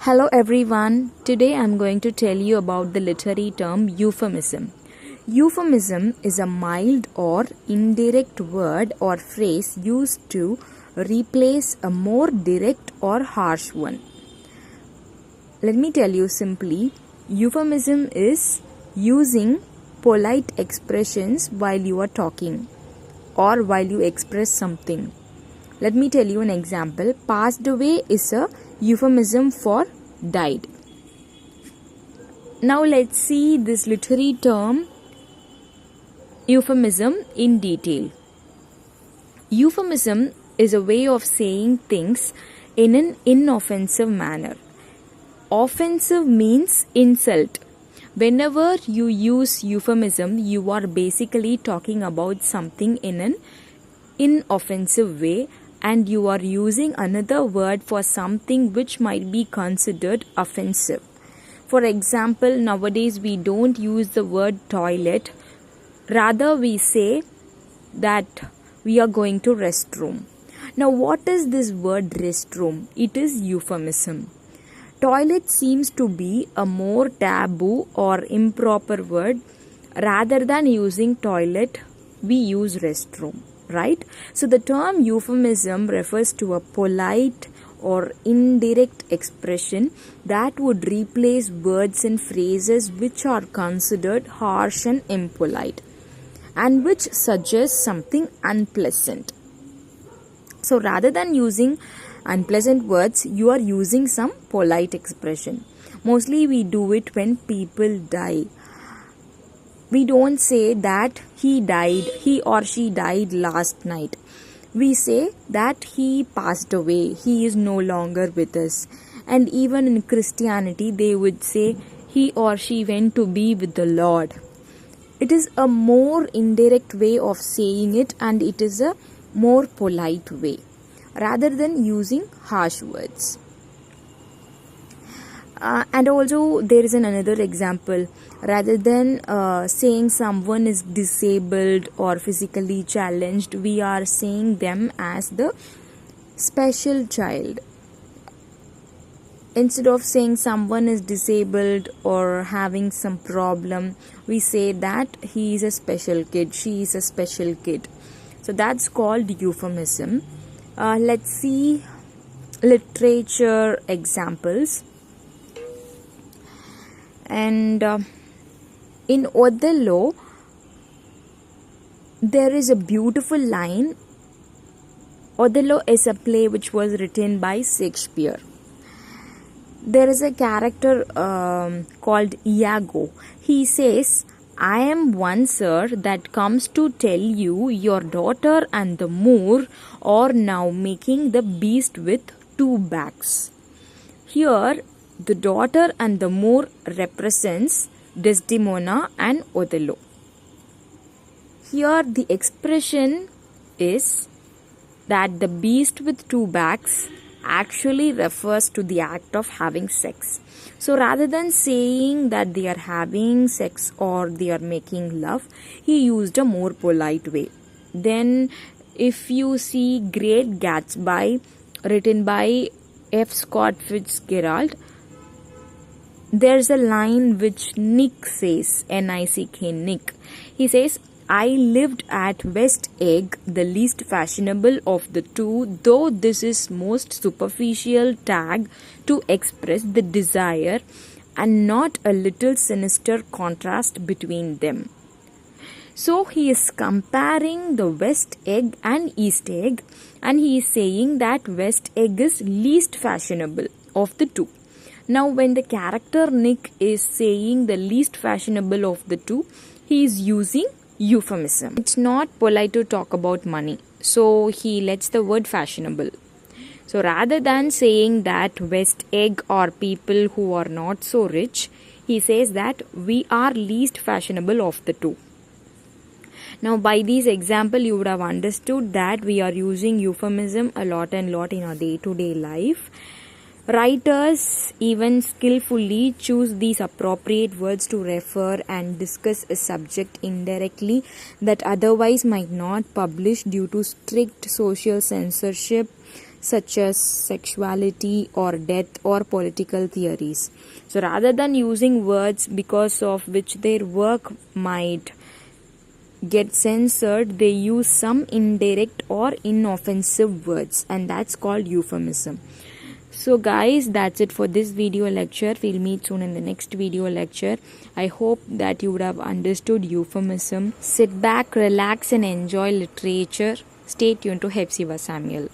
Hello everyone. Today I'm going to tell you about the literary term euphemism. Euphemism is a mild or indirect word or phrase used to replace a more direct or harsh one. Let me tell you simply, euphemism is using polite expressions while you are talking or while you express something. Let me tell you an example. Passed away is a euphemism for died. Now let's see this literary term euphemism in detail. Euphemism is a way of saying things in an inoffensive manner. Offensive means insult. Whenever you use euphemism, you are basically talking about something in an inoffensive way, and you are using another word for something which might be considered offensive. For example, nowadays we don't use the word toilet. Rather, we say that we are going to restroom. Now, what is this word restroom? It is euphemism. Toilet seems to be a more taboo or improper word. Rather than using toilet, we use restroom. Right? So the term euphemism refers to a polite or indirect expression that would replace words and phrases which are considered harsh and impolite, and which suggest something unpleasant. So rather than using unpleasant words, you are using some polite expression. Mostly we do it when people die. We don't say that he or she died last night. We say that he passed away, he is no longer with us. And even in Christianity, they would say he or she went to be with the Lord. It is a more indirect way of saying it, and it is a more polite way rather than using harsh words. And also there is another example. Rather than saying someone is disabled or physically challenged, we are saying them as the special child. Instead of saying someone is disabled or having some problem, we say that he is a special kid, she is a special kid. So that's called euphemism. Let's see literature examples. And in Othello, there is a beautiful line. Othello is a play which was written by Shakespeare. There is a character called Iago. He says, "I am one, sir, that comes to tell you your daughter and the Moor are now making the beast with two backs." Here, the daughter and the Moor represents Desdemona and Othello. Here the expression is that the beast with two backs actually refers to the act of having sex. So rather than saying that they are having sex or they are making love, he used a more polite way. Then if you see Great Gatsby, written by F. Scott Fitzgerald, there's a line which Nick says, N-I-C-K, Nick. He says, "I lived at West Egg, the least fashionable of the two, though this is most superficial tag to express the desire and not a little sinister contrast between them." So he is comparing the West Egg and East Egg, and he is saying that West Egg is least fashionable of the two. Now, when the character Nick is saying the least fashionable of the two, he is using euphemism. It's not polite to talk about money, so he lets the word fashionable. So rather than saying that West Egg are people who are not so rich, he says that we are least fashionable of the two. Now, by these example, you would have understood that we are using euphemism a lot in our day-to-day life. Writers even skillfully choose these appropriate words to refer and discuss a subject indirectly that otherwise might not publish due to strict social censorship, such as sexuality or death or political theories. So rather than using words because of which their work might get censored, they use some indirect or inoffensive words, and that's called euphemism. So guys, that's it for this video lecture. We'll meet soon in the next video lecture. I hope that you would have understood euphemism. Sit back, relax and enjoy literature. Stay tuned to Hephzibah Samuel.